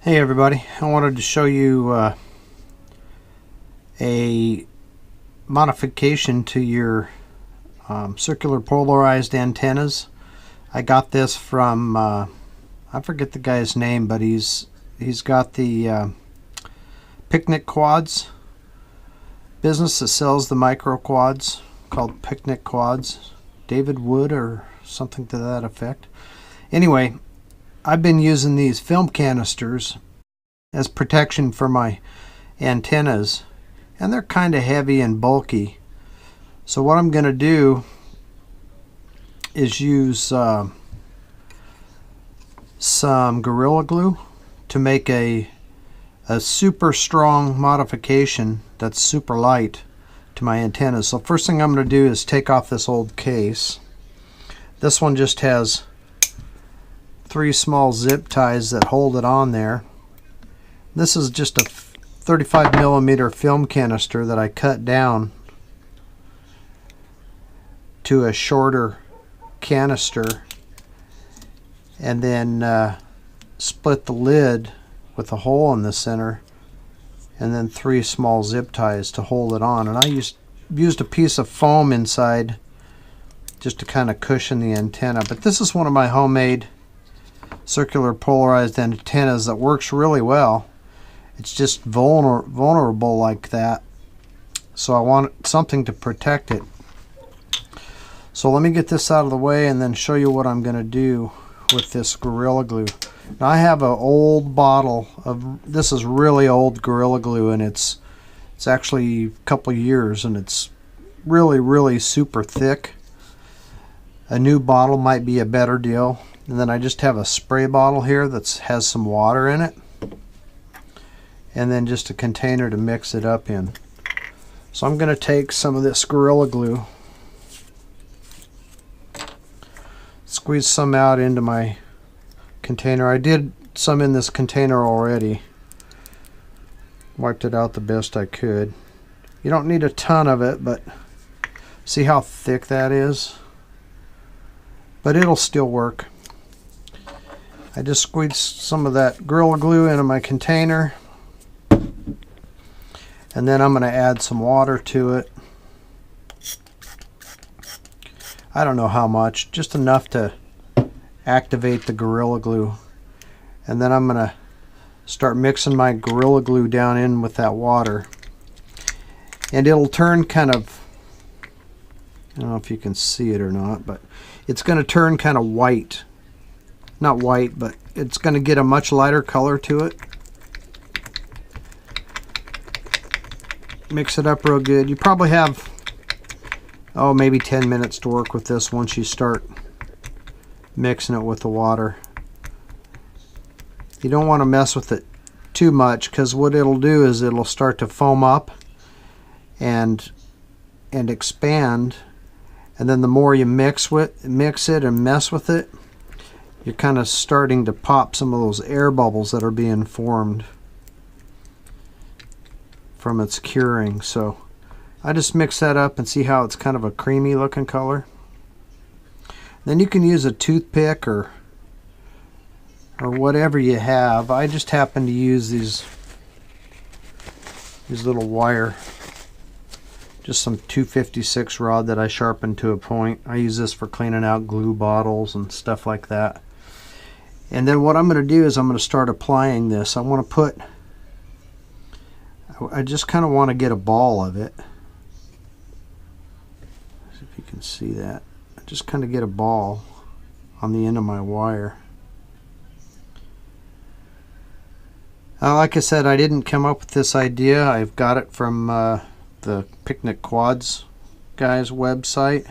Hey everybody, I wanted to show you a modification to your circular polarized antennas. I got this from I forget the guy's name, but he's got the Picnic Quads business that sells the micro quads, called Picnic Quads. David Wood or something to that effect. Anyway, I've been using these film canisters as protection for my antennas, and they're kind of heavy and bulky. So what I'm going to do is use some Gorilla Glue to make a super strong modification that's super light to my antennas. So first thing I'm going to do is take off this old case. This one just has 3 small zip ties that hold it on there. This is just a 35mm film canister that I cut down to a shorter canister and then split the lid with a hole in the center and then 3 small zip ties to hold it on. And I used a piece of foam inside just to kind of cushion the antenna. But this is one of my homemade circular polarized antennas that works really well. It's just vulnerable like that, so I want something to protect it. So let me get this out of the way and then show you what I'm going to do with this Gorilla Glue. Now I have an old bottle of, this is really old Gorilla Glue, and it's actually a couple years, and it's really super thick. A new bottle might be a better deal. And then I just have a spray bottle here that has some water in it, and then just a container to mix it up in. So I'm going to take some of this Gorilla Glue, squeeze some out into my container. I did some in this container already, wiped it out the best I could. You don't need a ton of it, but see how thick that is? But it'll still work. I just squeezed some of that Gorilla Glue into my container, and then I'm going to add some water to it. I don't know how much, just enough to activate the Gorilla Glue. And then I'm going to start mixing my Gorilla Glue down in with that water. And it'll turn kind of, I don't know if you can see it or not, but it's going to turn kind of white. Not white, but it's going to get a much lighter color to it. Mix it up real good. You probably have, oh, maybe 10 minutes to work with this once you start mixing it with the water. You don't want to mess with it too much, because what it'll do is it'll start to foam up and expand, and then the more you mix it and mess with it, you're kind of starting to pop some of those air bubbles that are being formed from its curing. So I just mix that up and see how it's kind of a creamy looking color. Then you can use a toothpick or whatever you have. I just happen to use these little wire, just some 256 rod that I sharpened to a point. I use this for cleaning out glue bottles and stuff like that. And then what I'm going to do is I'm going to start applying this. I want to put, I just kind of want to get a ball of it. See if you can see that. I just kind of get a ball on the end of my wire. Like I said, I didn't come up with this idea. I've got it from the Picnic Quads guy's website,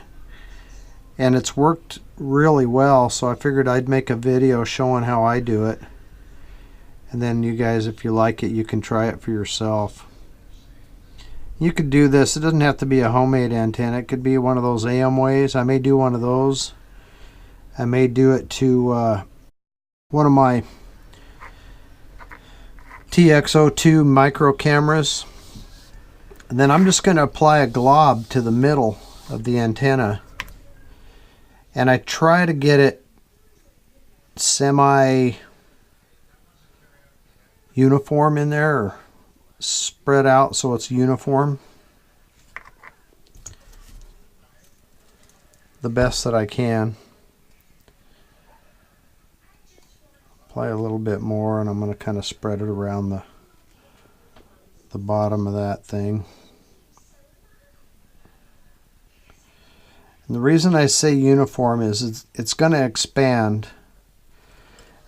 and it's worked really well, so I figured I'd make a video showing how I do it, and then you guys, if you like it, you can try it for yourself. You could do this. It doesn't have to be a homemade antenna. It could be one of those AM ways. I may do one of those. I may do it to one of my TX02 micro cameras, and then I'm just going to apply a glob to the middle of the antenna, and I try to get it semi uniform in there, or spread out so it's uniform the best that I can. Apply a little bit more, and I'm going to kind of spread it around the bottom of that thing. And the reason I say uniform is it's going to expand,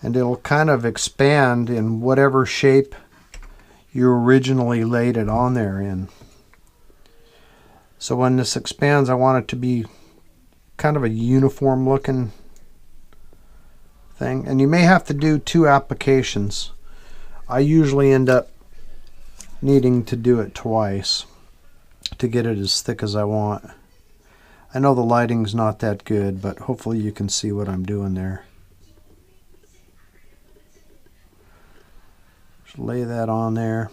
and it'll kind of expand in whatever shape you originally laid it on there in. So when this expands, I want it to be kind of a uniform looking thing. And you may have to do 2 applications. I usually end up needing to do it twice to get it as thick as I want. I know the lighting's not that good, but hopefully you can see what I'm doing there. Just lay that on there.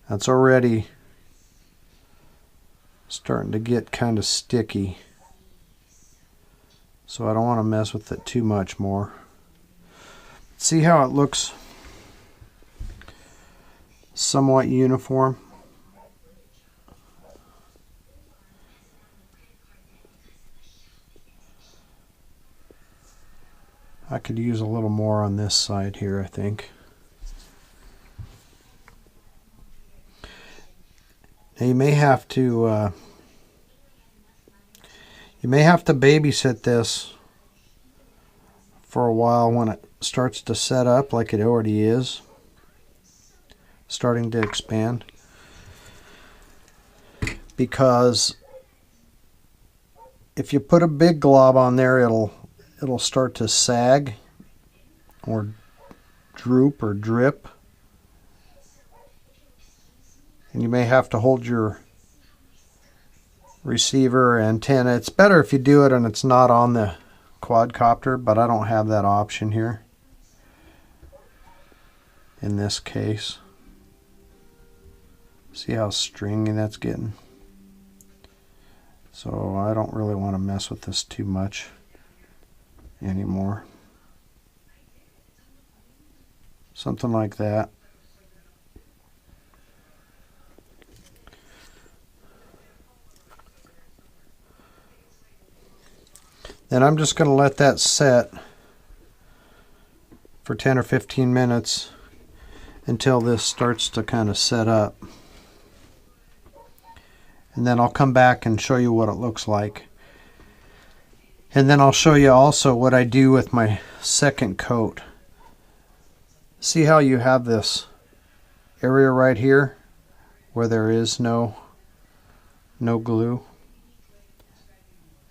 That's already starting to get kind of sticky, so I don't want to mess with it too much more. See how it looks somewhat uniform? I could use a little more on this side here, I think. Now you may have to babysit this for a while when it starts to set up, like it already is starting to expand, because if you put a big glob on there, it'll start to sag or droop or drip, and you may have to hold your receiver or antenna. It's better if you do it and it's not on the quadcopter, but I don't have that option here in this case. See how stringy that's getting? So I don't really want to mess with this too much anymore. Something like that. Then I'm just going to let that set for 10 or 15 minutes until this starts to kind of set up. And then I'll come back and show you what it looks like. And then I'll show you also what I do with my second coat. See how you have this area right here where there is no glue?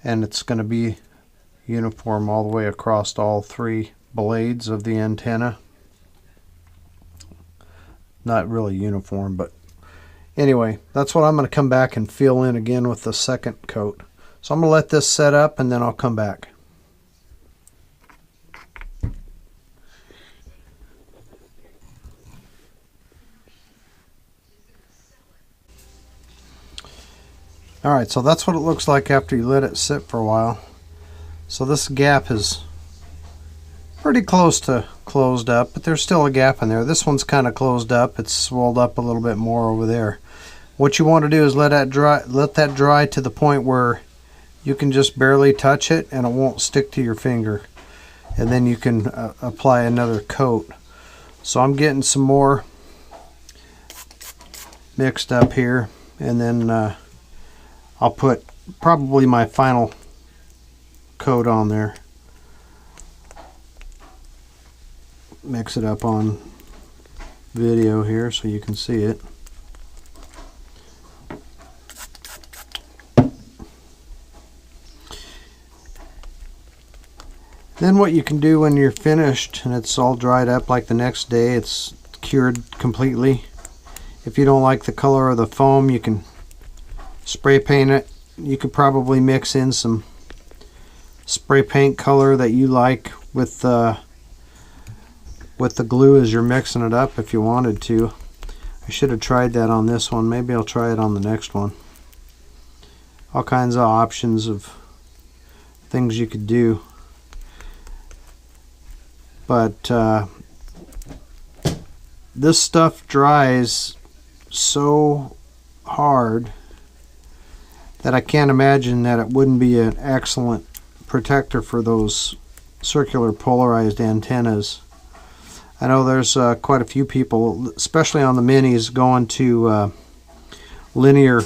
And it's going to be uniform all the way across all 3 blades of the antenna. Not really uniform, but anyway, that's what I'm going to come back and fill in again with the second coat. So I'm going to let this set up and then I'll come back. Alright, so that's what it looks like after you let it sit for a while. So this gap is pretty close to closed up, but there's still a gap in there. This one's kind of closed up. It's swelled up a little bit more over there. What you want to do is let that dry to the point where you can just barely touch it and it won't stick to your finger. And then you can apply another coat. So I'm getting some more mixed up here, and then I'll put probably my final coat on there. Mix it up on video here so you can see it. Then what you can do when you're finished and it's all dried up, like the next day it's cured completely, if you don't like the color of the foam, you can spray paint it. You could probably mix in some spray paint color that you like with the glue as you're mixing it up if you wanted to. I should have tried that on this one. Maybe I'll try it on the next one. All kinds of options of things you could do. But this stuff dries so hard that I can't imagine that it wouldn't be an excellent protector for those circular polarized antennas. I know there's quite a few people, especially on the minis, going to linear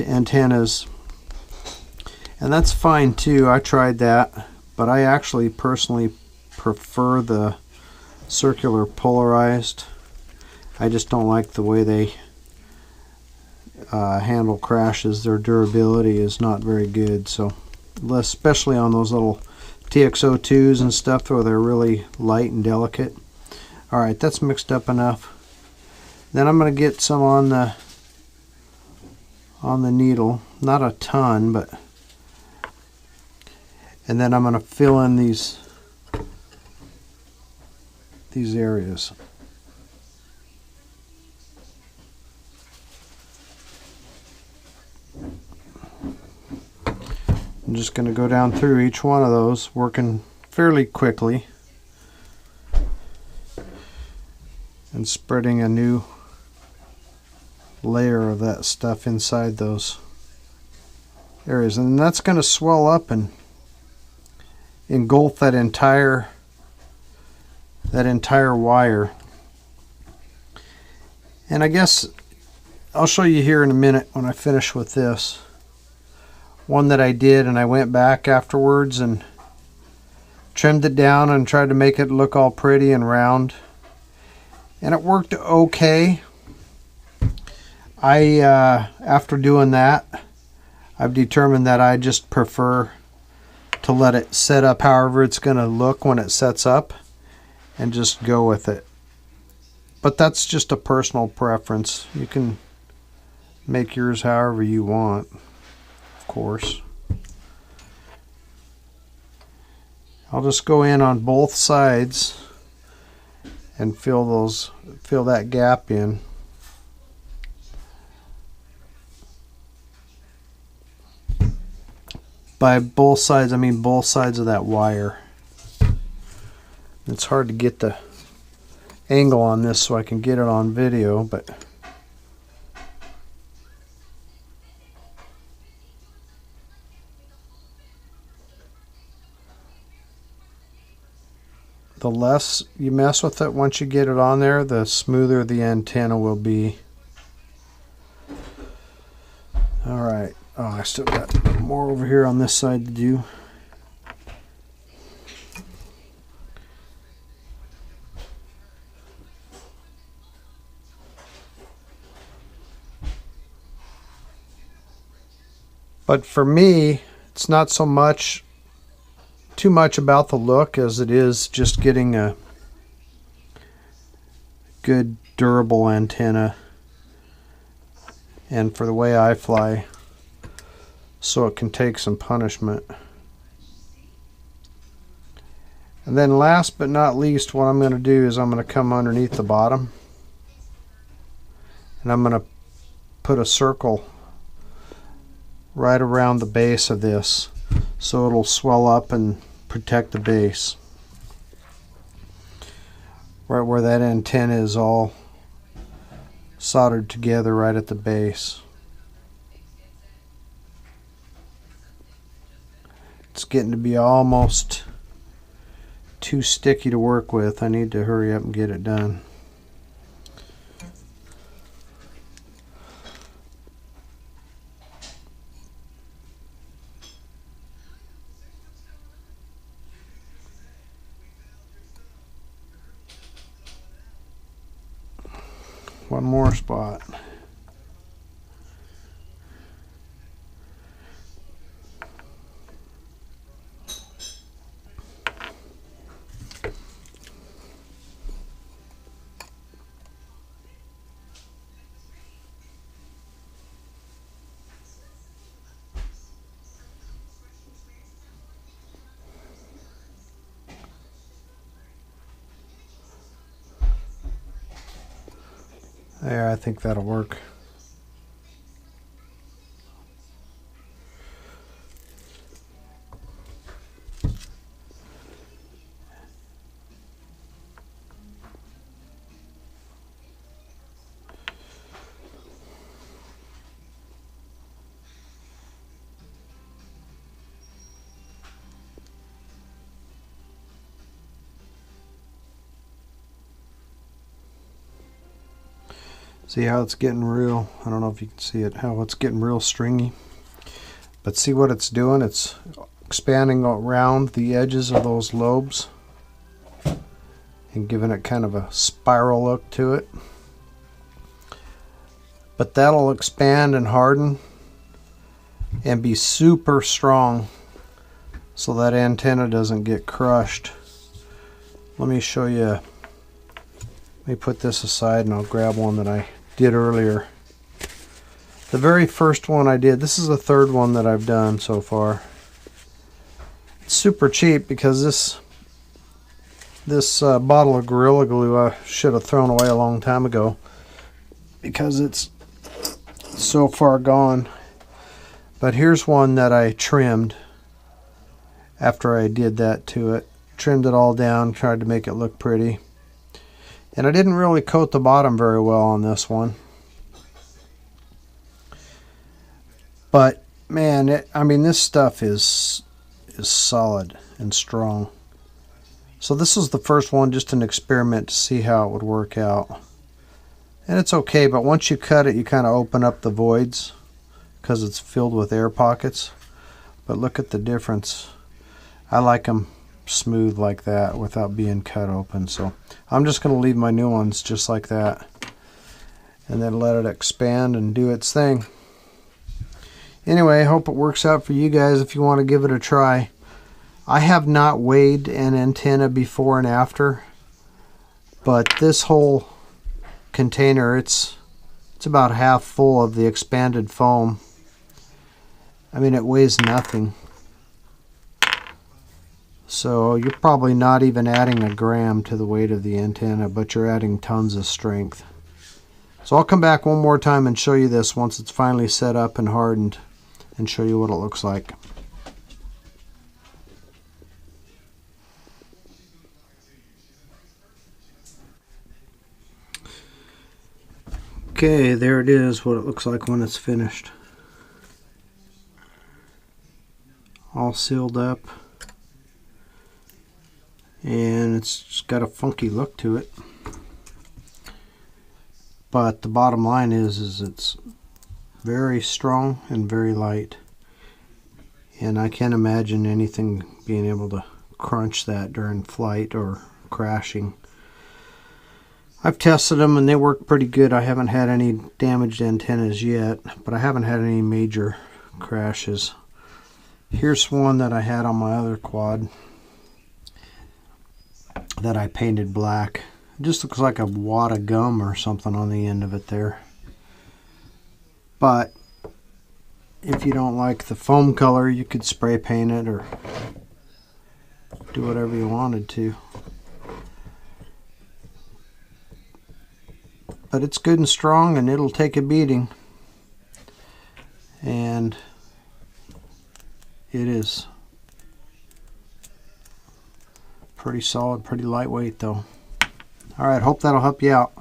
antennas, and that's fine too. I tried that, but I actually personally prefer the circular polarized. I just don't like the way they handle crashes. Their durability is not very good, so especially on those little TX02s and stuff where they're really light and delicate. Alright, that's mixed up enough. Then I'm going to get some on the needle, not a ton, but, and then I'm going to fill in these areas. I'm just going to go down through each one of those, working fairly quickly and spreading a new layer of that stuff inside those areas, and that's going to swell up and engulf that entire wire. And I guess I'll show you here in a minute when I finish with this one that I did, and I went back afterwards and trimmed it down and tried to make it look all pretty and round, and it worked okay. After doing that, I've determined that I just prefer to let it set up however it's going to look when it sets up and just go with it. But that's just a personal preference. You can make yours however you want, of course. I'll just go in on both sides and fill that gap in. By both sides, I mean both sides of that wire. It's hard to get the angle on this so I can get it on video, but the less you mess with it once you get it on there, the smoother the antenna will be. Alright, oh, I still got more over here on this side to do. But for me, it's not so much too much about the look as it is just getting a good durable antenna, and for the way I fly, so it can take some punishment. And then last but not least, what I'm going to do is I'm going to come underneath the bottom and I'm going to put a circle right around the base of this so it'll swell up and protect the base. Right where that antenna is all soldered together right at the base. It's getting to be almost too sticky to work with. I need to hurry up and get it done. One more spot. There, I think that'll work. See how it's getting real, I don't know if you can see it, how it's getting real stringy. But see what it's doing? It's expanding around the edges of those lobes and giving it kind of a spiral look to it. But that'll expand and harden and be super strong so that antenna doesn't get crushed. Let me show you. Let me put this aside and I'll grab one that I did earlier. The very first one I did, this is the third one that I've done so far. It's super cheap because this bottle of Gorilla Glue I should have thrown away a long time ago because it's so far gone. But here's one that I trimmed after I did that to it. Trimmed it all down, tried to make it look pretty. And I didn't really coat the bottom very well on this one. But man, I mean, this stuff is solid and strong. So this is the first one, just an experiment to see how it would work out. And it's okay, but once you cut it, you kind of open up the voids because it's filled with air pockets. But look at the difference. I like them smooth like that without being cut open. So I'm just going to leave my new ones just like that and then let it expand and do its thing. Anyway, I hope it works out for you guys if you want to give it a try. I have not weighed an antenna before and after, but this whole container, it's about half full of the expanded foam. I mean, it weighs nothing. So you're probably not even adding a gram to the weight of the antenna, but you're adding tons of strength. So I'll come back one more time and show you this once it's finally set up and hardened and show you what it looks like. Okay, there it is, what it looks like when it's finished. All sealed up. And it's just got a funky look to it. But the bottom line is it's very strong and very light. And I can't imagine anything being able to crunch that during flight or crashing. I've tested them and they work pretty good. I haven't had any damaged antennas yet, but I haven't had any major crashes. Here's one that I had on my other quad that I painted black. It just looks like a wad of gum or something on the end of it there. But if you don't like the foam color, you could spray paint it or do whatever you wanted to. But it's good and strong and it'll take a beating. And it is pretty solid, pretty lightweight though. Alright, hope that'll help you out.